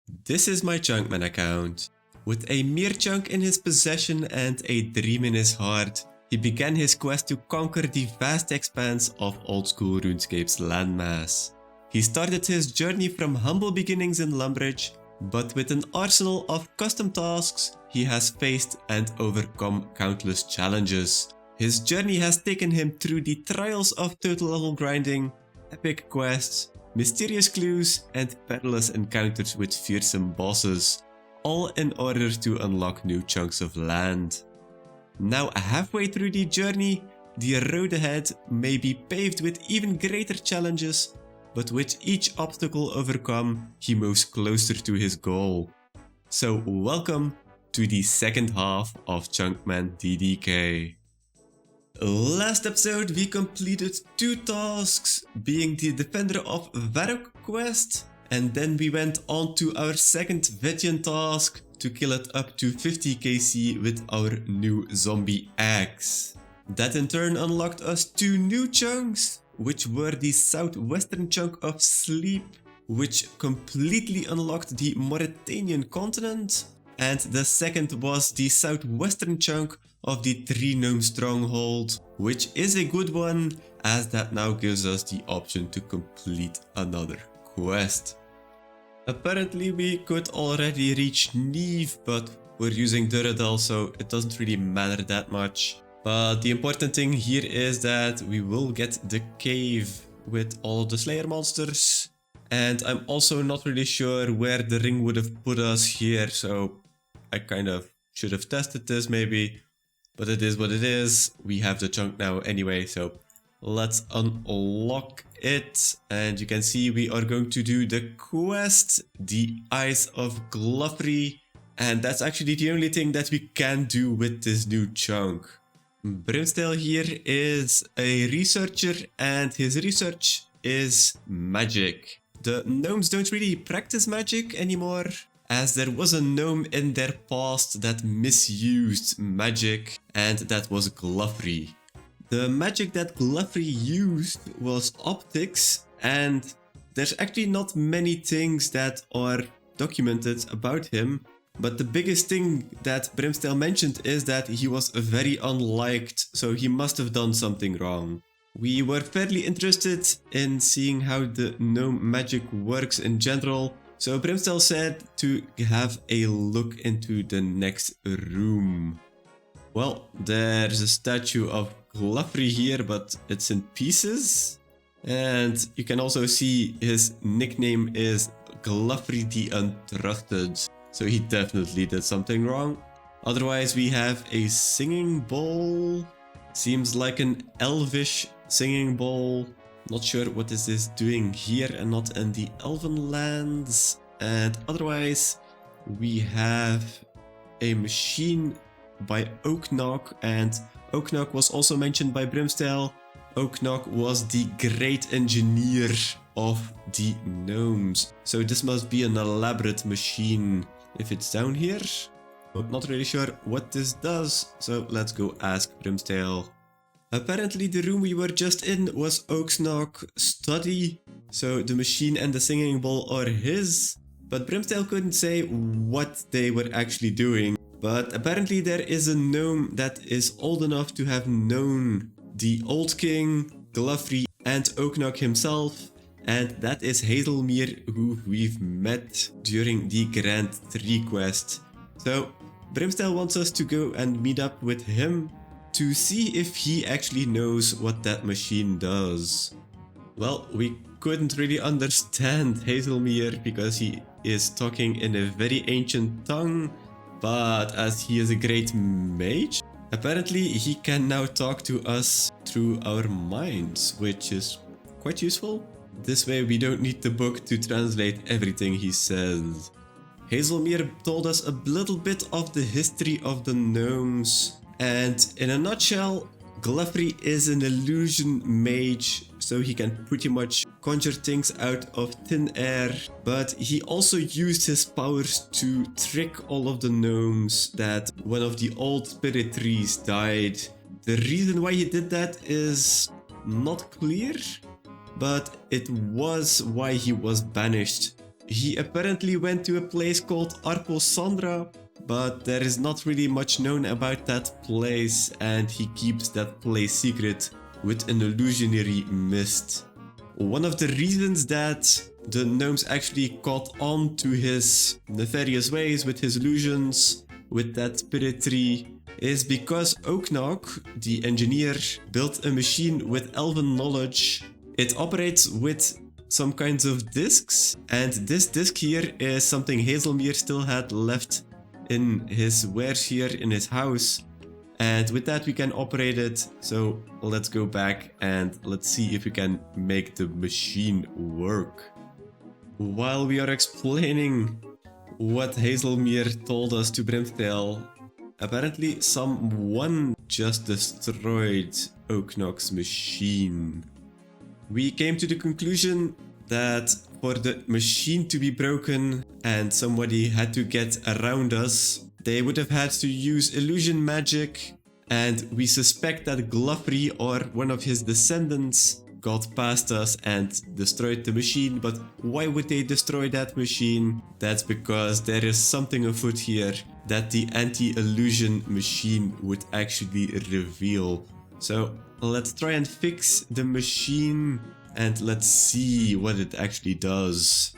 This is my Chunkman account. With a mere chunk in his possession and a dream in his heart, he began his quest to conquer the vast expanse of old-school RuneScape's landmass. He started his journey from humble beginnings in Lumbridge, but with an arsenal of custom tasks, he has faced and overcome countless challenges. His journey has taken him through the trials of total level grinding, epic quests, mysterious clues, and perilous encounters with fearsome bosses, all in order to unlock new chunks of land. Now halfway through the journey, the road ahead may be paved with even greater challenges, but with each obstacle overcome, he moves closer to his goal. So welcome to the second half of Chunkman DDK. Last episode we completed 2 tasks, being the Defender of Varrock quest, and then we went on to our second Vision task to kill it up to 50 KC with our new zombie axe. That in turn unlocked us 2 new chunks, which were the southwestern chunk of Sleep, which completely unlocked the Mauritanian continent, and the second was the southwestern chunk of the 3 Gnome stronghold, which is a good one, as that now gives us the option to complete another quest. Apparently we could already reach Neve, but we're using Duradel, so it doesn't really matter that much. But the important thing here is that we will get the cave with all of the Slayer monsters. And I'm also not really sure where the ring would have put us here, so I kind of should have tested this maybe. But it is what it is. We have the chunk now anyway, so let's unlock it. And you can see we are going to do the quest, the Eyes of Gloffrey. And that's actually the only thing that we can do with this new chunk. Brimstale here is a researcher, and his research is magic. The gnomes don't really practice magic anymore, as there was a gnome in their past that misused magic, and that was Gloffrey. The magic that Gloffrey used was optics, and there's actually not many things that are documented about him. But the biggest thing that Brimstale mentioned is that he was very unliked, so he must have done something wrong. We were fairly interested in seeing how the gnome magic works in general, so Brimstale said to have a look into the next room. Well, there's a statue of Gloffrey here, but it's in pieces. And you can also see his nickname is Gloffrey the Untrusted. So he definitely did something wrong. Otherwise we have a singing bowl. Seems like an elvish singing bowl. Not sure what is this doing here and not in the elven lands. And otherwise we have a machine by Oaknock, and Oaknock was also mentioned by Brimstale. Oaknock was the great engineer of the gnomes. So this must be an elaborate machine. If it's down here, I'm not really sure what this does, so let's go ask Brimstale. Apparently the room we were just in was Oaknock's study, so the machine and the singing bowl are his, but Brimstale couldn't say what they were actually doing. But apparently there is a gnome that is old enough to have known the Old King, Gloffrey, and Oaknock himself. And that is Hazelmere, who we've met during the Grand 3 quest. So Brimstale wants us to go and meet up with him to see if he actually knows what that machine does. Well, we couldn't really understand Hazelmere because he is talking in a very ancient tongue, but as he is a great mage, apparently he can now talk to us through our minds, which is quite useful. This way we don't need the book to translate everything he says. Hazelmere told us a little bit of the history of the gnomes, and in a nutshell, Gloffrey is an illusion mage, so he can pretty much conjure things out of thin air, but he also used his powers to trick all of the gnomes that one of the old spirit trees died. The reason why he did that is not clear, but it was why he was banished. He apparently went to a place called Arposandra, but there is not really much known about that place, and he keeps that place secret with an illusionary mist. One of the reasons that the gnomes actually caught on to his nefarious ways with his illusions, with that spirit tree, is because Oknok, the engineer, built a machine with elven knowledge. It operates with some kinds of discs, and this disc here is something Hazelmere still had left in his wares here in his house, and with that we can operate it. So let's go back and let's see if we can make the machine work. While we are explaining what Hazelmere told us to Brimtail, apparently someone just destroyed Oknok's machine. We came to the conclusion that for the machine to be broken and somebody had to get around us, they would have had to use illusion magic, and we suspect that Gloffrey or one of his descendants got past us and destroyed the machine. But why would they destroy that machine? That's because there is something afoot here that the anti-illusion machine would actually reveal. So let's try and fix the machine and let's see what it actually does.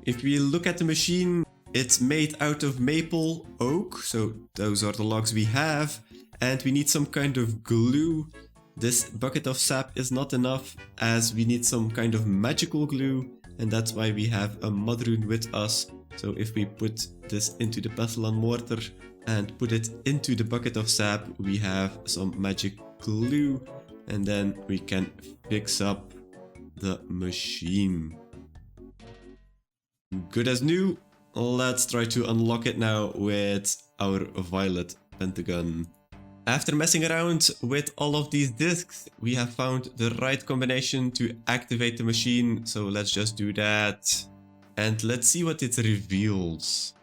If we look at the machine, it's made out of maple oak, so those are the logs we have, and we need some kind of glue. This bucket of sap is not enough, as we need some kind of magical glue, and that's why we have a mudrune with us. So if we put this into the pestle and mortar and put it into the bucket of sap, we have some magic glue, and then we can fix up the machine. Good as new. Let's try to unlock it now with our violet pentagon. After messing around with all of these discs, we have found the right combination to activate the machine, so let's just do that. And let's see what it reveals.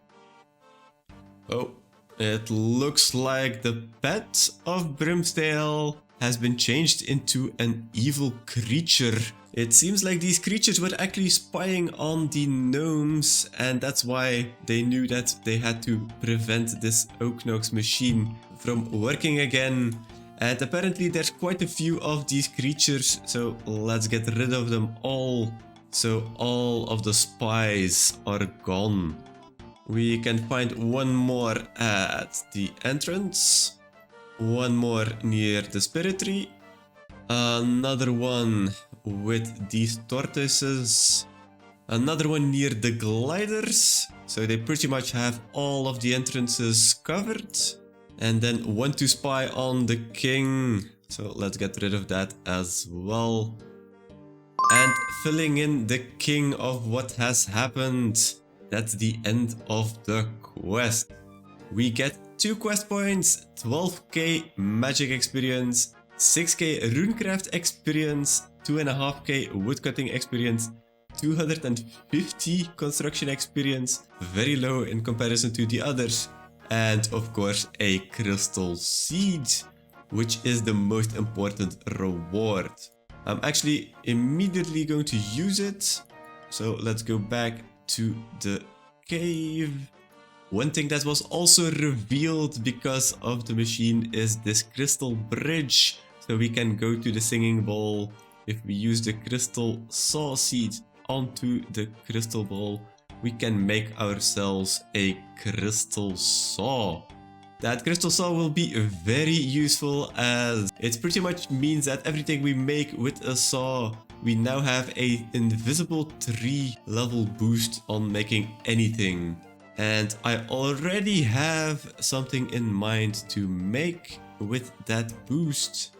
Oh, it looks like the pet of Brimtail has been changed into an evil creature. It seems like these creatures were actually spying on the gnomes, and that's why they knew that they had to prevent this Oknok's machine from working again. And apparently there's quite a few of these creatures, so let's get rid of them all. So all of the spies are gone. We can find one more at the entrance, one more near the spirit tree, another one with these tortoises, another one near the gliders, so they pretty much have all of the entrances covered, and then one to spy on the king, so let's get rid of that as well. And filling in the king of what has happened, that's the end of the quest. We get 2 quest points, 12k magic experience, 6k runecraft experience, 2.5k woodcutting experience, 250 construction experience, very low in comparison to the others, and of course a crystal seed, which is the most important reward. I'm actually immediately going to use it, so let's go back to the cave. One thing that was also revealed because of the machine is this crystal bridge, so we can go to the singing bowl. If we use the crystal saw seed onto the crystal bowl, we can make ourselves a crystal saw. That crystal saw will be very useful, as it pretty much means that everything we make with a saw, we now have a invisible 3 level boost on making anything. And I already have something in mind to make with that boost.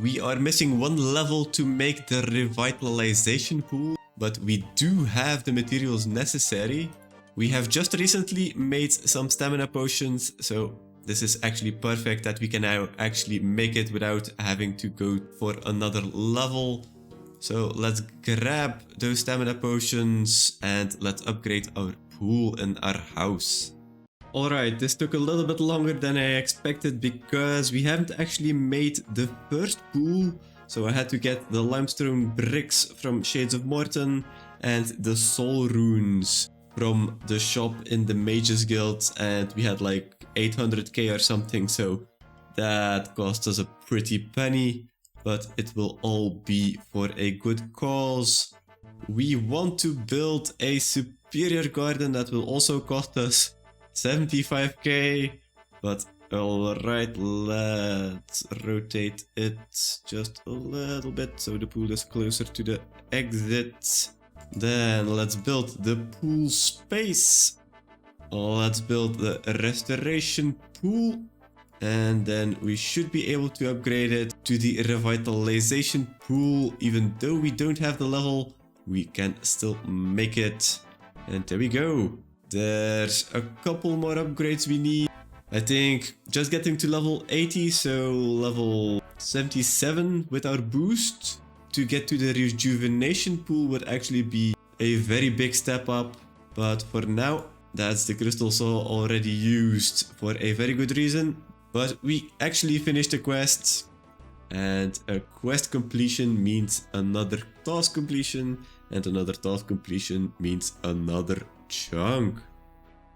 We are missing 1 level to make the revitalization pool, but we do have the materials necessary. We have just recently made some stamina potions, so this is actually perfect that we can now actually make it without having to go for another level. So let's grab those stamina potions and let's upgrade our pool in our house. Alright, this took a little bit longer than I expected because we haven't actually made the first pool. So I had to get the limestone bricks from Shades of Morton and the soul runes from the shop in the Mages Guild, and we had like 800k or something, so that cost us a pretty penny, but it will all be for a good cause. We want to build a superior garden that will also cost us 75k, but alright, let's rotate it just a little bit so the pool is closer to the exit. Then let's build the pool space. Let's build the restoration pool. And then we should be able to upgrade it to the revitalization pool. Even though we don't have the level, we can still make it. And there we go. There's a couple more upgrades we need. I think just getting to level 80, so level 77 with our boost to get to the rejuvenation pool would actually be a very big step up. But for now, that's the crystal saw already used for a very good reason. But we actually finished the quest, and a quest completion means another task completion, and another task completion means another chunk.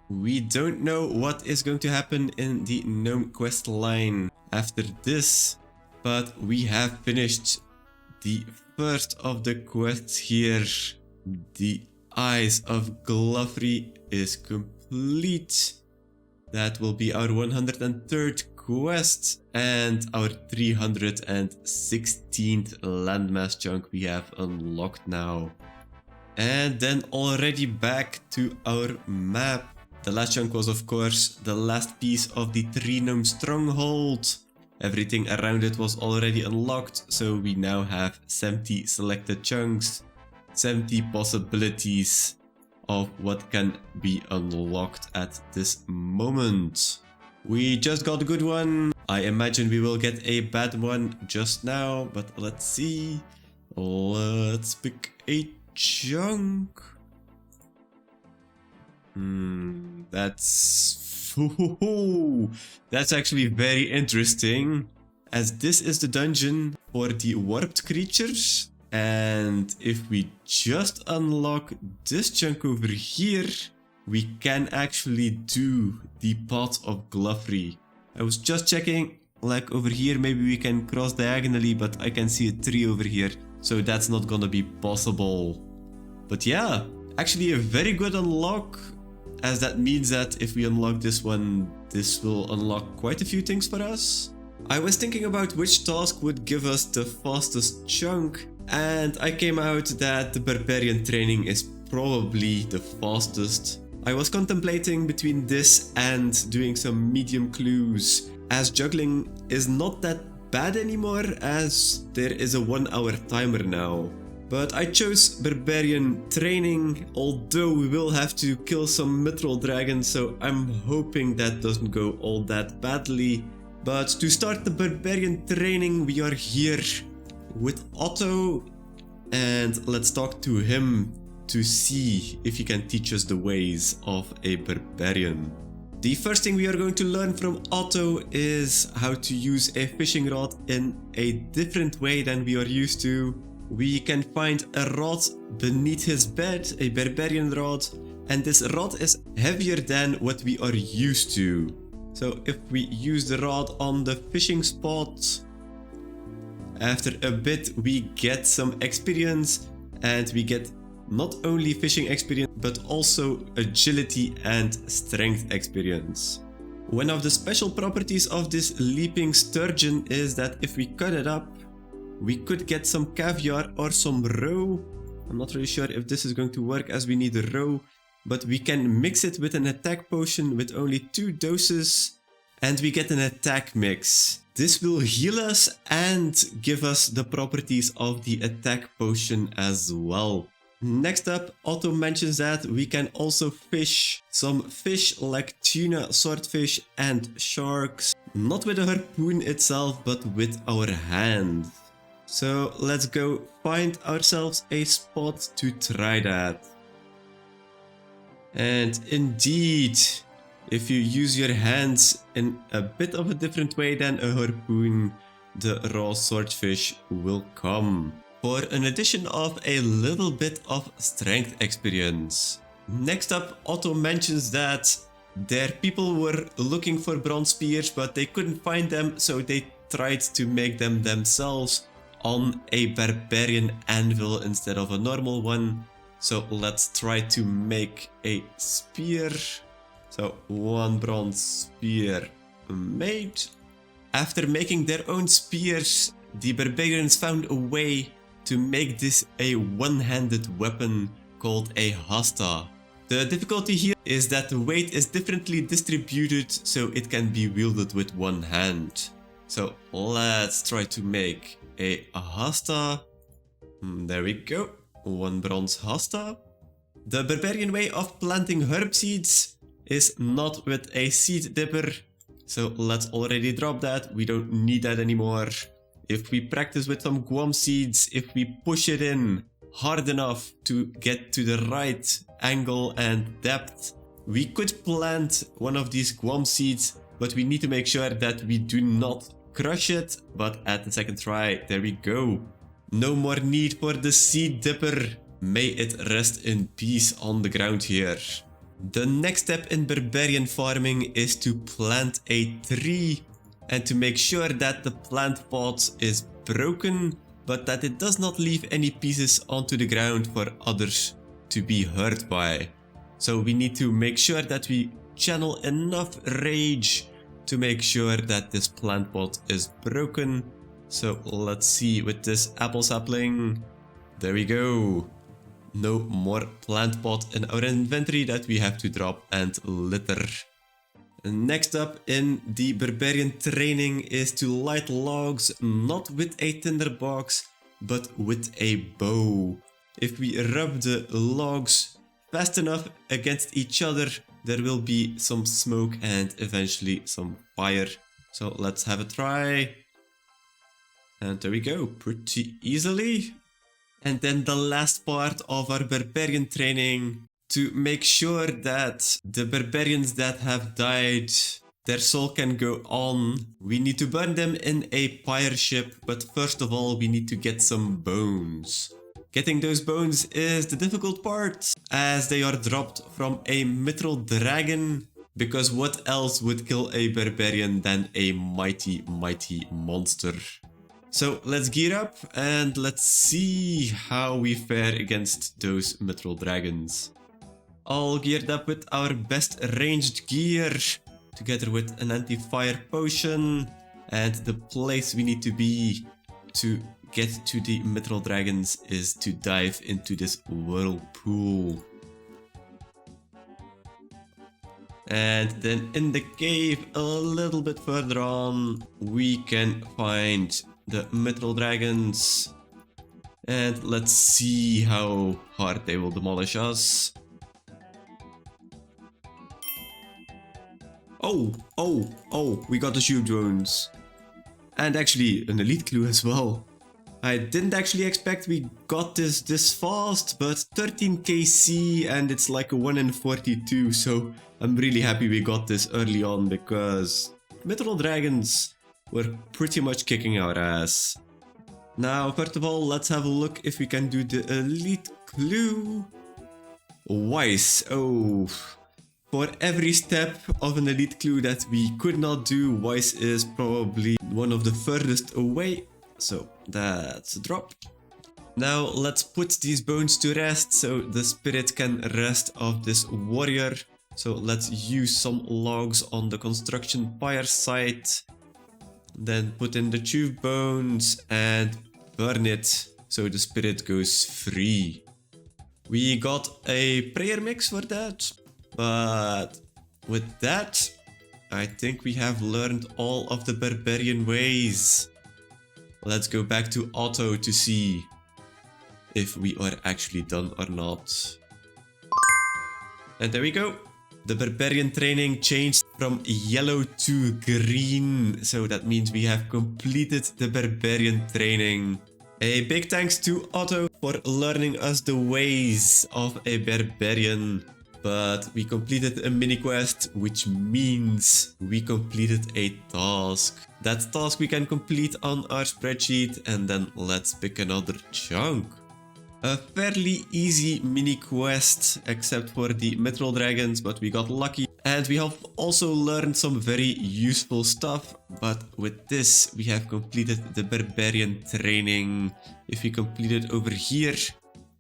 We don't know what is going to happen in the gnome quest line after this, but we have finished the first of the quests here. The Eyes of Glovery is complete. That will be our 103rd quest and our 316th landmass chunk we have unlocked now. And then already back to our map. The last chunk was of course the last piece of the 3-gnome stronghold. Everything around it was already unlocked, so we now have 70 selected chunks, 70 possibilities of what can be unlocked at this moment. We just got a good one. I imagine we will get a bad one just now, but let's see. Let's pick a chunk. That's actually very interesting, as this is the dungeon for the warped creatures. And if we just unlock this chunk over here, we can actually do the Pot of Glovery. I was just checking, like over here maybe we can cross diagonally, but I can see a tree over here, so that's not gonna be possible. But yeah, actually a very good unlock, as that means that if we unlock this one, this will unlock quite a few things for us. I was thinking about which task would give us the fastest chunk, and I came out that the barbarian training is probably the fastest. I was contemplating between this and doing some medium clues, as juggling is not that bad anymore, as there is a 1-hour timer now. But I chose barbarian training, although we will have to kill some mithril dragons, so I'm hoping that doesn't go all that badly. But to start the barbarian training, we are here with Otto, and let's talk to him to see if he can teach us the ways of a barbarian. The first thing we are going to learn from Otto is how to use a fishing rod in a different way than we are used to. We can find a rod beneath his bed, a barbarian rod, and this rod is heavier than what we are used to. So if we use the rod on the fishing spot, after a bit we get some experience, and we get not only fishing experience but also agility and strength experience. One of the special properties of this leaping sturgeon is that if we cut it up, we could get some caviar or some roe. I'm not really sure if this is going to work, as we need a roe, but we can mix it with an attack potion with only 2 doses, and we get an attack mix. This will heal us and give us the properties of the attack potion as well. Next up, Otto mentions that we can also fish some fish like tuna, swordfish and sharks, not with a harpoon itself but with our hand. So let's go find ourselves a spot to try that. And indeed, if you use your hands in a bit of a different way than a harpoon, the raw swordfish will come. For an addition of a little bit of strength experience. Next up, Otto mentions that their people were looking for bronze spears, but they couldn't find them, so they tried to make them themselves on a barbarian anvil instead of a normal one. So let's try to make a spear. So 1 bronze spear made. After making their own spears, the barbarians found a way to make this a one-handed weapon called a hasta. The difficulty here is that the weight is differently distributed, so it can be wielded with one hand. So let's try to make a hasta. There we go. 1 bronze hasta. The barbarian way of planting herb seeds is not with a seed dipper. So let's already drop that. We don't need that anymore. If we practice with some guam seeds, if we push it in hard enough to get to the right angle and depth, we could plant one of these guam seeds, but we need to make sure that we do not crush it. But at the second try, there we go. No more need for the seed dipper. May it rest in peace on the ground here. The next step in barbarian farming is to plant a tree and to make sure that the plant pot is broken, but that it does not leave any pieces onto the ground for others to be hurt by. So we need to make sure that we channel enough rage to make sure that this plant pot is broken. So let's see with this apple sapling. There we go. No more plant pot in our inventory that we have to drop and litter. Next up in the barbarian training is to light logs not with a tinderbox but with a bow. If we rub the logs fast enough against each other, there will be some smoke and eventually some fire. So let's have a try. And there we go, pretty easily. And then the last part of our barbarian training, to make sure that the barbarians that have died, their soul can go on, we need to burn them in a pyre ship, but first of all we need to get some bones. Getting those bones is the difficult part, as they are dropped from a mithril dragon, because what else would kill a barbarian than a mighty monster? So let's gear up and let's see how we fare against those mithril dragons. All geared up with our best ranged gear, together with an anti-fire potion, and the place we need to be to get to the mithril dragons is to dive into this whirlpool. And then in the cave a little bit further on, we can find the mithril dragons, and let's see how hard they will demolish us. Oh, we got the shield drones. And actually an elite clue as well. I didn't actually expect we got this fast, but 13 KC and it's like a 1 in 42, so I'm really happy we got this early on because mithril dragons were pretty much kicking our ass. Now, first of all, let's have a look if we can do the elite clue. Wise. Oh, for every step of an elite clue that we could not do, Wise is probably one of the furthest away. So that's a drop. Now let's put these bones to rest so the spirit can rest of this warrior. So let's use some logs on the construction pyre site. Then put in the tube bones and burn it so the spirit goes free. We got a prayer mix for that, but with that, I think we have learned all of the barbarian ways. Let's go back to Otto to see if we are actually done or not. And there we go. The barbarian training changed from yellow to green, so that means we have completed the barbarian training. A big thanks to Otto for learning us the ways of a barbarian. But we completed a mini quest, which means we completed a task. That task we can complete on our spreadsheet, and then let's pick another chunk. A fairly easy mini quest, except for the mithril dragons, but we got lucky. And we have also learned some very useful stuff, but with this we have completed the barbarian training. If we complete it over here,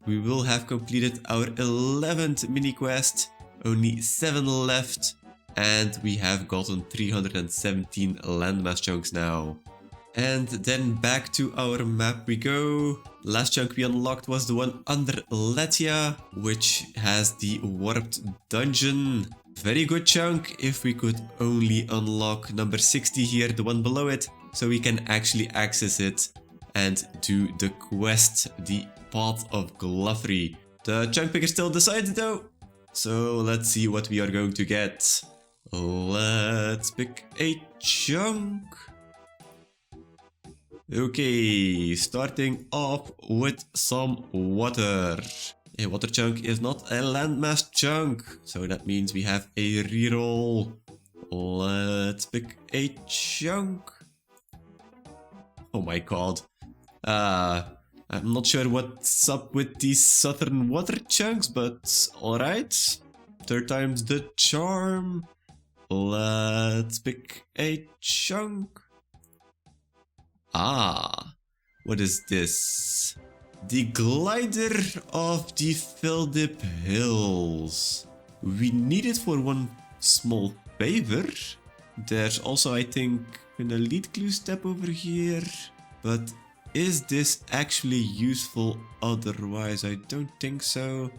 we will have completed our 11th mini quest, only 7 left, and we have gotten 317 landmass chunks now. And then back to our map we go. Last chunk we unlocked was the one under Latia, which has the warped dungeon. Very good chunk if we could only unlock number 60 here, the one below it, so we can actually access it and do the quest, the Path of Gluffery. The chunk picker still decided though, so let's see what we are going to get. Let's pick a chunk. Okay, starting off with some water. A water chunk is not a landmass chunk, so that means we have a reroll. Let's pick a chunk. Oh my god. I'm not sure what's up with these southern water chunks, but alright. Third time's the charm. Let's pick a chunk. Ah, what is this? The glider of the Fildip Hills. We need it for one small favor. There's also, I think, an elite clue step over here. But is this actually useful otherwise? I don't think so.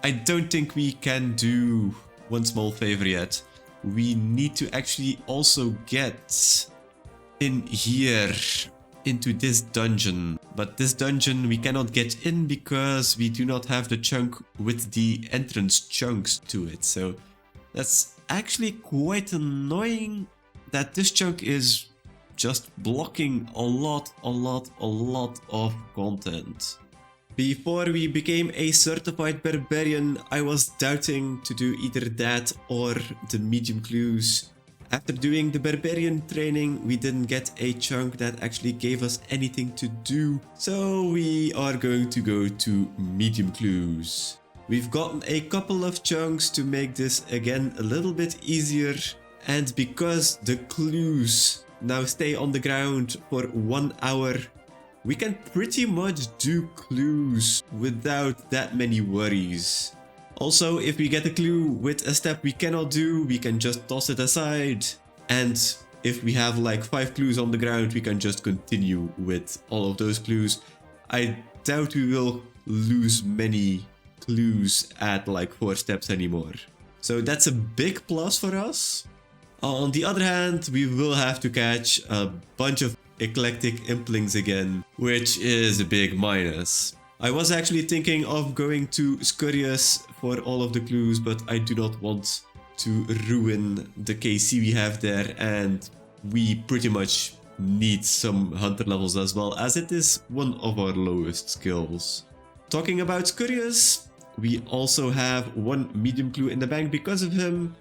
I don't think we can do one small favor yet. We need to actually also get in here into this dungeon, but this dungeon we cannot get in because we do not have the chunk with the entrance chunks to it. So that's actually quite annoying that this chunk is just blocking a lot of content. Before we became a certified barbarian, I was doubting to do either that or the medium clues. After doing the barbarian training, we didn't get a chunk that actually gave us anything to do, so we are going to go to medium clues. We've gotten a couple of chunks to make this again a little bit easier, and because the clues now stay on the ground for 1 hour, we can pretty much do clues without that many worries. Also, if we get a clue with a step we cannot do, we can just toss it aside. And if we have like 5 clues on the ground, we can just continue with all of those clues. I doubt we will lose many clues at like 4 steps anymore. So that's a big plus for us. On the other hand, we will have to catch a bunch of eclectic implings again, which is a big minus. I was actually thinking of going to Scurious for all of the clues, but I do not want to ruin the KC we have there, and we pretty much need some hunter levels as well, as it is one of our lowest skills. Talking about Scurious, we also have 1 medium clue in the bank because of him,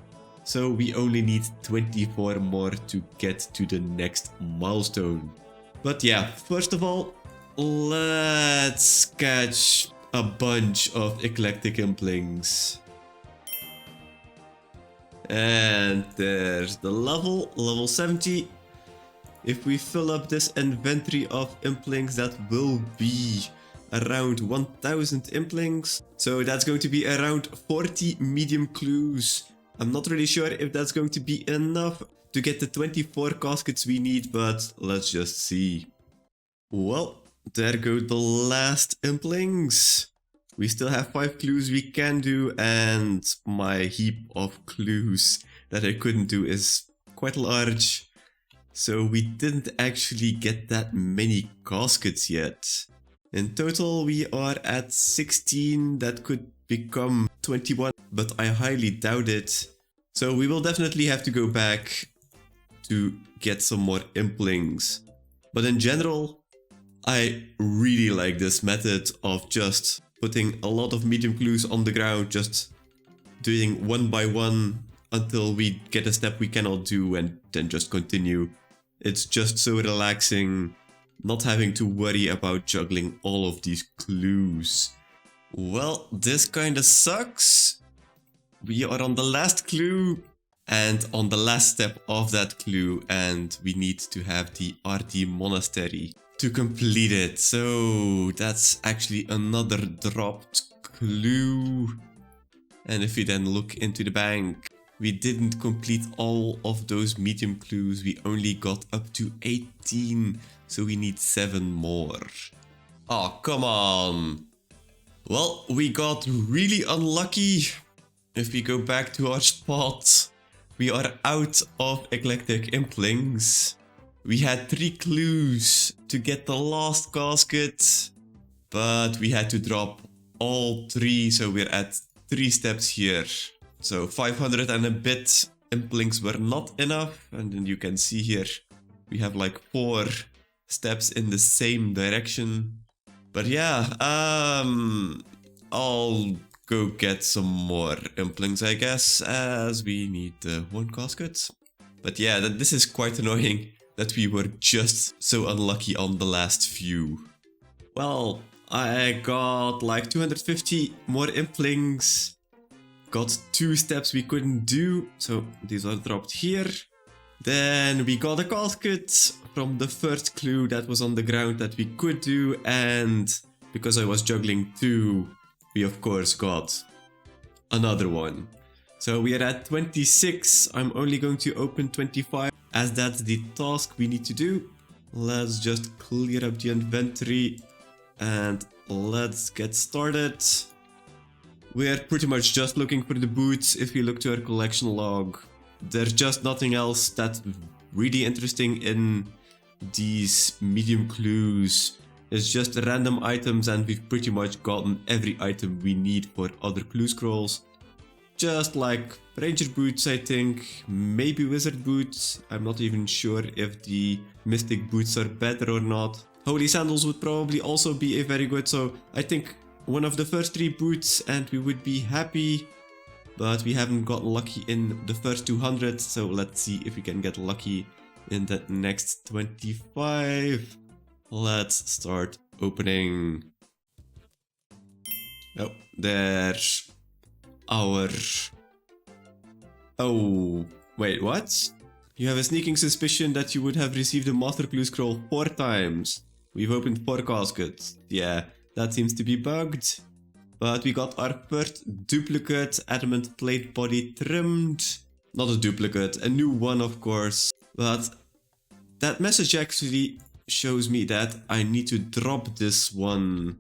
so we only need 24 more to get to the next milestone. But yeah, first of all, let's catch a bunch of eclectic implings. And there's the level 70. If we fill up this inventory of implings, that will be around 1000 implings. So that's going to be around 40 medium clues. I'm not really sure if that's going to be enough to get the 24 caskets we need, but let's just see. Well, there go the last implings. We still have 5 clues we can do, and my heap of clues that I couldn't do is quite large. So we didn't actually get that many caskets yet. In total we are at 16, that could become 21, but I highly doubt it. So we will definitely have to go back to get some more implings. But in general, I really like this method of just putting a lot of medium clues on the ground, just doing 1 by 1 until we get a step we cannot do and then just continue. It's just so relaxing, not having to worry about juggling all of these clues. Well, this kinda sucks. We are on the last clue and on the last step of that clue, and we need to have the RD monastery to complete it. So that's actually another dropped clue. And if we then look into the bank, we didn't complete all of those medium clues. We only got up to 18, so we need 7 more. Oh, come on. Well, we got really unlucky. If we go back to our spot, we are out of eclectic implings. We had 3 clues to get the last casket, but we had to drop all 3, so we're at 3 steps here. So 500 and a bit implings were not enough, and then you can see here we have like 4 steps in the same direction. But yeah, I'll go get some more implings, I guess, as we need 1 casket. But yeah, this is quite annoying that we were just so unlucky on the last few. Well, I got like 250 more implings. Got 2 steps we couldn't do, so these are dropped here. Then we got a casket from the first clue that was on the ground that we could do, and because I was juggling 2, we of course got another one. So we are at 26. I'm only going to open 25 as that's the task we need to do. Let's just clear up the inventory and let's get started. We're pretty much just looking for the boots. If we look to our collection log, there's just nothing else that's really interesting in these medium clues. It's just random items, and we've pretty much gotten every item we need for other clue scrolls. Just like ranger boots, I think, maybe wizard boots. I'm not even sure if the mystic boots are better or not. Holy sandals would probably also be a very good, so I think one of the first 3 boots and we would be happy. But we haven't gotten lucky in the first 200, so let's see if we can get lucky in the next 25. Let's start opening. Oh, there's our... Oh, wait, what? You have a sneaking suspicion that you would have received a master clue scroll 4 times. We've opened 4 caskets. Yeah, that seems to be bugged. But we got our first duplicate adamant plate body trimmed. Not a duplicate, a new one of course. But that message actually shows me that I need to drop this one,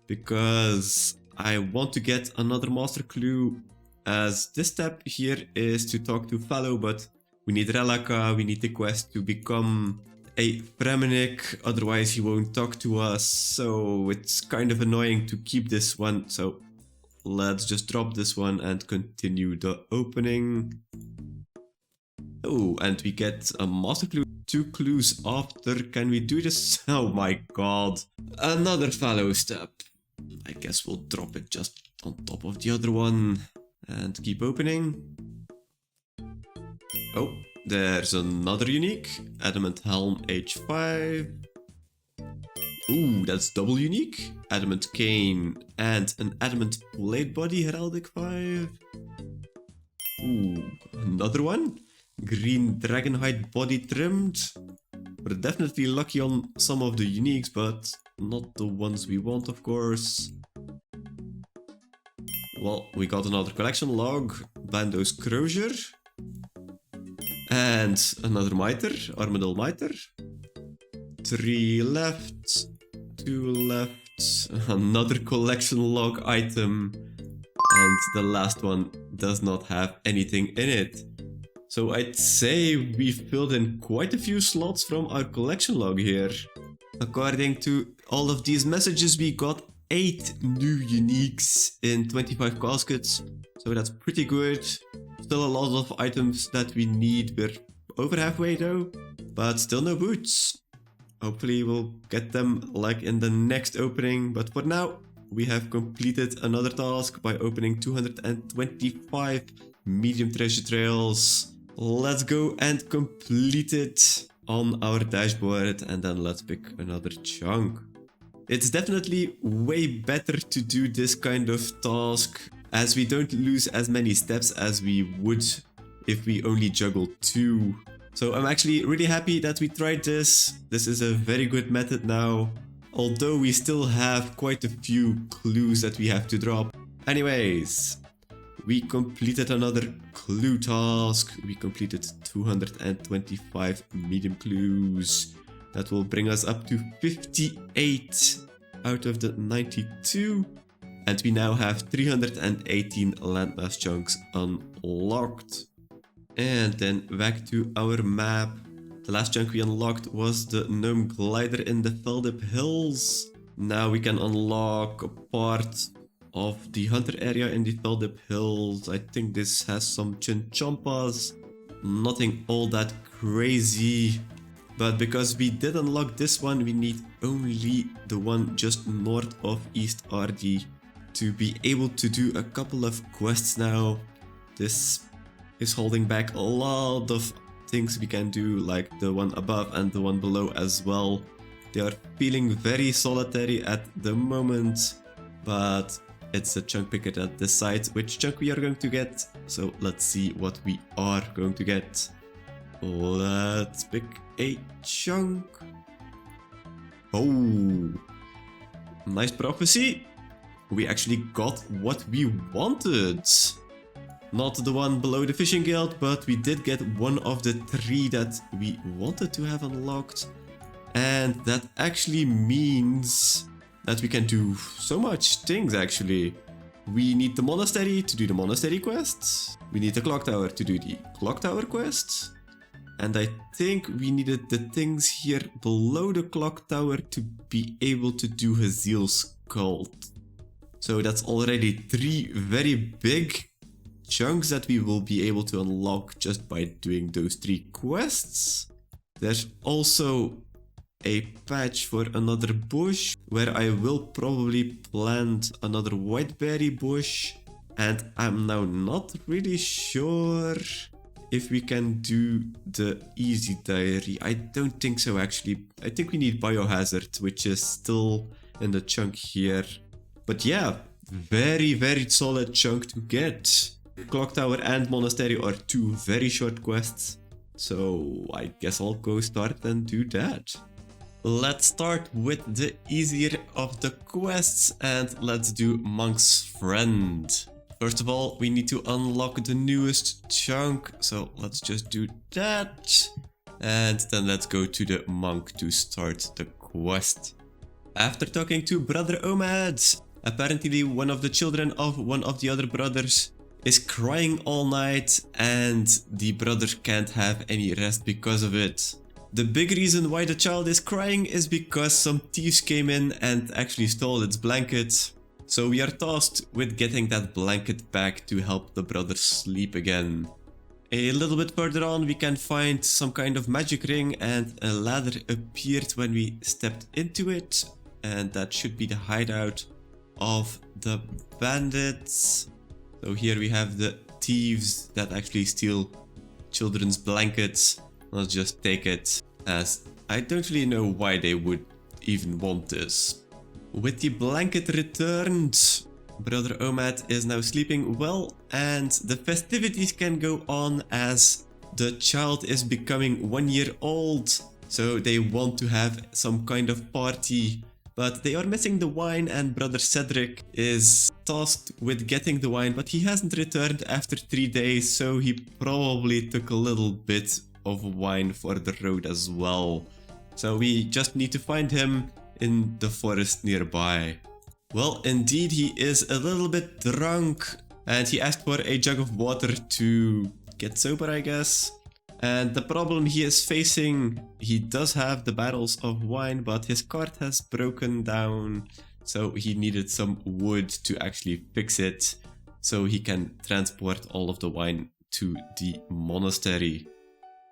because I want to get another master clue, as this step here is to talk to Fallow, but we need Relaka, we need the quest to become a Fremenic, otherwise he won't talk to us, so it's kind of annoying to keep this one, so let's just drop this one and continue the opening. Oh, and we get a master clue 2 clues after. Can we do this? Oh my god. Another Fallow step. I guess we'll drop it just on top of the other one and keep opening. Oh, there's another unique. Adamant Helm H5. Ooh, that's double unique. Adamant Cane and an Adamant Plate Body Heraldic 5. Ooh, another one. Green Dragonhide Body Trimmed. We're definitely lucky on some of the uniques, but not the ones we want, of course. Well, we got another collection log. Bando's Crozier. And another Mitre, Armadillo Mitre. 3 left, 2 left, another collection log item, and the last one does not have anything in it. So I'd say we've filled in quite a few slots from our collection log here. According to all of these messages, we got 8 new uniques in 25 caskets, so that's pretty good. Still a lot of items that we need. We're over halfway though, but still no boots. Hopefully we'll get them like in the next opening, but for now we have completed another task by opening 225 medium treasure trails. Let's go and complete it on our dashboard, and then let's pick another chunk. It's definitely way better to do this kind of task, as we don't lose as many steps as we would if we only juggle 2. So I'm actually really happy that we tried this. This is a very good method now, although we still have quite a few clues that we have to drop. Anyways, we completed another clue task. We completed 225 medium clues. That will bring us up to 58 out of the 92. And we now have 318 landmass chunks unlocked. And then back to our map. The last chunk we unlocked was the gnome glider in the Veldip Hills. Now we can unlock a part of the hunter area in the Veldip Hills. I think this has some chinchompas. Nothing all that crazy. But because we did unlock this one, we need only the one just north of East RD to be able to do a couple of quests now. This is holding back a lot of things we can do, like the one above and the one below as well. They are feeling very solitary at the moment, but it's a chunk picker that decides which chunk we are going to get. So let's see what we are going to get. Let's pick a chunk. Oh, nice prophecy. We actually got what we wanted. Not the one below the fishing guild, but we did get one of the 3 that we wanted to have unlocked. And that actually means that we can do so much things actually. We need the monastery to do the monastery quests. We need the clock tower to do the clock tower quests. And I think we needed the things here below the clock tower to be able to do Haziel's cult. So that's already 3 very big chunks that we will be able to unlock just by doing those 3 quests. There's also a patch for another bush where I will probably plant another whiteberry bush, and I'm now not really sure if we can do the easy diary. I don't think so actually. I think we need biohazard, which is still in the chunk here. But yeah, very solid chunk to get. Clock tower and monastery are 2 very short quests, so I guess I'll go start and do that. Let's start with the easier of the quests, and let's do Monk's Friend. First of all, we need to unlock the newest chunk, so let's just do that. And then let's go to the monk to start the quest. After talking to Brother Omad, apparently one of the children of one of the other brothers is crying all night, and the brother can't have any rest because of it. The big reason why the child is crying is because some thieves came in and actually stole its blanket. So we are tasked with getting that blanket back to help the brother sleep again. A little bit further on we can find some kind of magic ring, and a ladder appeared when we stepped into it. And that should be the hideout of the bandits. So here we have the thieves that actually steal children's blankets. Let's just take it, as I don't really know why they would even want this. With the blanket returned, Brother Omad is now sleeping well, and the festivities can go on as the child is becoming 1 year old. So they want to have some kind of party, but they are missing the wine, and Brother Cedric is tasked with getting the wine, but he hasn't returned after 3 days, so he probably took a little bit of wine for the road as well. So we just need to find him in the forest nearby. Well, indeed he is a little bit drunk, and he asked for a jug of water to get sober, I guess. And the problem he is facing, he does have the barrels of wine, but his cart has broken down, so he needed some wood to actually fix it, so he can transport all of the wine to the monastery.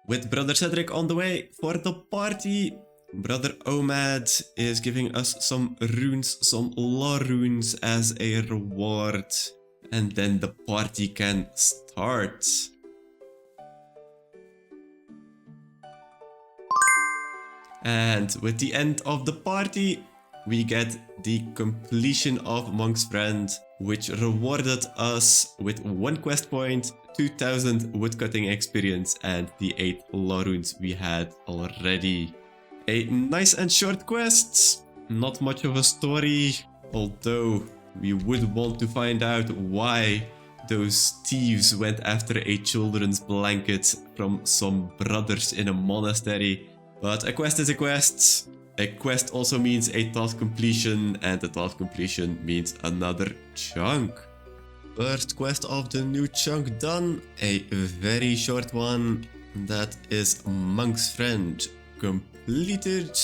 With Brother Cedric on the way for the party, Brother Omad is giving us some runes, some law runes as a reward, and then the party can start. And with the end of the party, we get the completion of Monk's Friend, which rewarded us with 1 quest point, 2000 woodcutting experience, and the 8 law runes we had already. A nice and short quest, not much of a story, although we would want to find out why those thieves went after a children's blanket from some brothers in a monastery. But a quest is a quest. A quest also means a task completion, and a task completion means another chunk. First quest of the new chunk done, a very short one. That is Monk's Friend completed.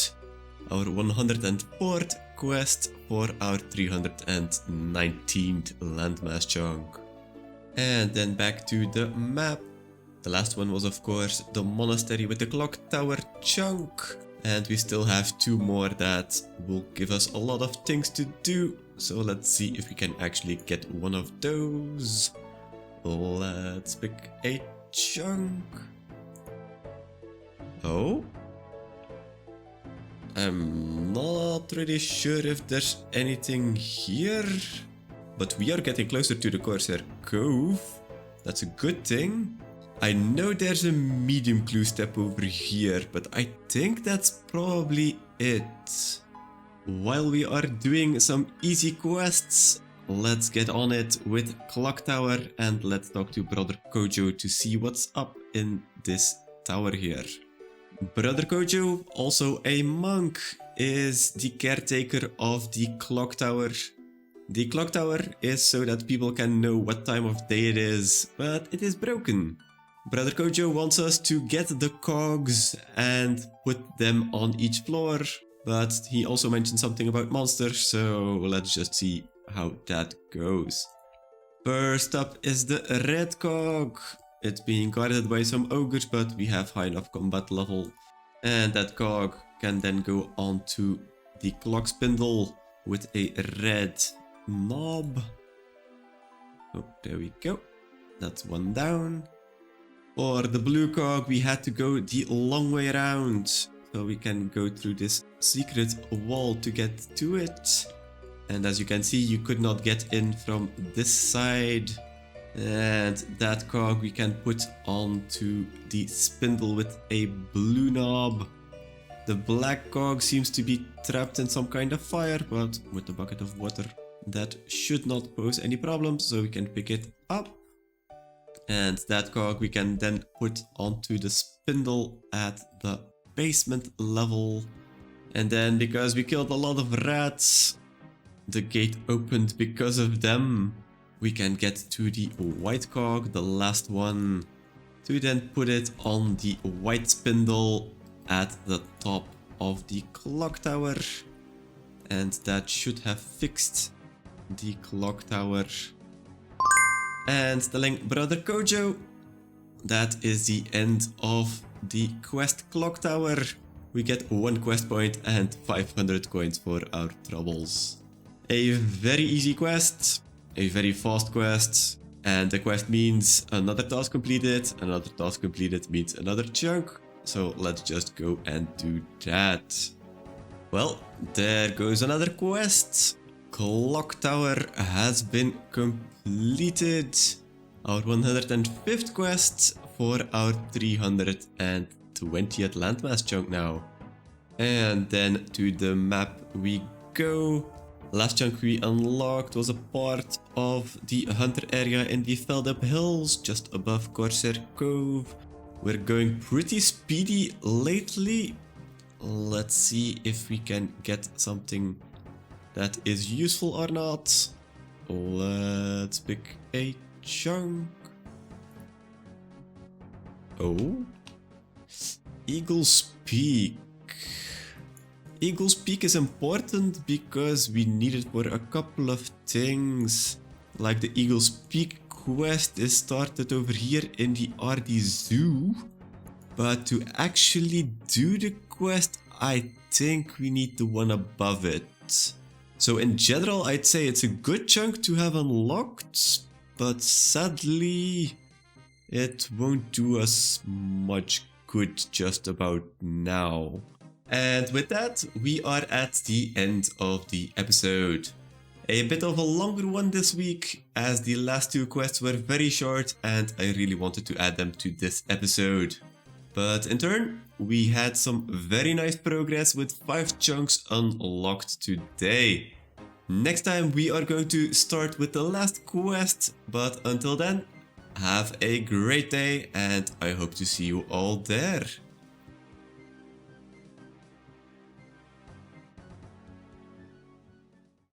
Our 104th quest for our 319th landmass chunk. And then back to the map. The last one was of course the monastery with the clock tower chunk. And we still have 2 more that will give us a lot of things to do. So let's see if we can actually get one of those. Let's pick a chunk. Oh? I'm not really sure if there's anything here. But we are getting closer to the Corsair Cove. That's a good thing. I know there's a medium clue step over here, but I think that's probably it. While we are doing some easy quests, let's get on it with Clock Tower and let's talk to Brother Kojo to see what's up in this tower here. Brother Kojo, also a monk, is the caretaker of the Clock Tower. The clock tower is so that people can know what time of day it is, but it is broken. Brother Kojo wants us to get the cogs and put them on each floor, but he also mentioned something about monsters, so let's just see how that goes. First up is the red cog. It's being guarded by some ogres, but we have high enough combat level. And that cog can then go onto the clock spindle with a red knob. Oh, there we go. That's one down. For the blue cog, we had to go the long way around. So we can go through this secret wall to get to it. And as you can see, you could not get in from this side. And that cog we can put onto the spindle with a blue knob. The black cog seems to be trapped in some kind of fire, but with a bucket of water that should not pose any problems, so we can pick it up. And that cog we can then put onto the spindle at the basement level. And then because we killed a lot of rats, the gate opened because of them. We can get to the white cog, the last one, to then put it on the white spindle at the top of the clock tower. And that should have fixed the clock tower. And telling Brother Kojo, that is the end of the quest clock tower. We get 1 quest point and 500 coins for our troubles. A very easy quest, a very fast quest, and the quest means another task completed. Another task completed means another chunk. So let's just go and do that. Well, there goes another quest. Clock Tower has been completed. Our 105th quest for our 320th landmass chunk now. And then to the map we go. Last chunk we unlocked was a part of the hunter area in the Feldup Hills, just above Corsair Cove. We're going pretty speedy lately. Let's see if we can get something that is useful or not. Let's pick a chunk. Oh, Eagle's Peak. Eagle's Peak is important because we need it for a couple of things. Like the Eagle's Peak quest is started over here in the RD Zoo. But to actually do the quest, I think we need the one above it. So in general, I'd say it's a good chunk to have unlocked, but sadly, it won't do us much good just about now. And with that, we are at the end of the episode. A bit of a longer one this week, as the last 2 quests were very short and I really wanted to add them to this episode. But in turn, we had some very nice progress with 5 chunks unlocked today. Next time we are going to start with the last quest, but until then, have a great day and I hope to see you all there.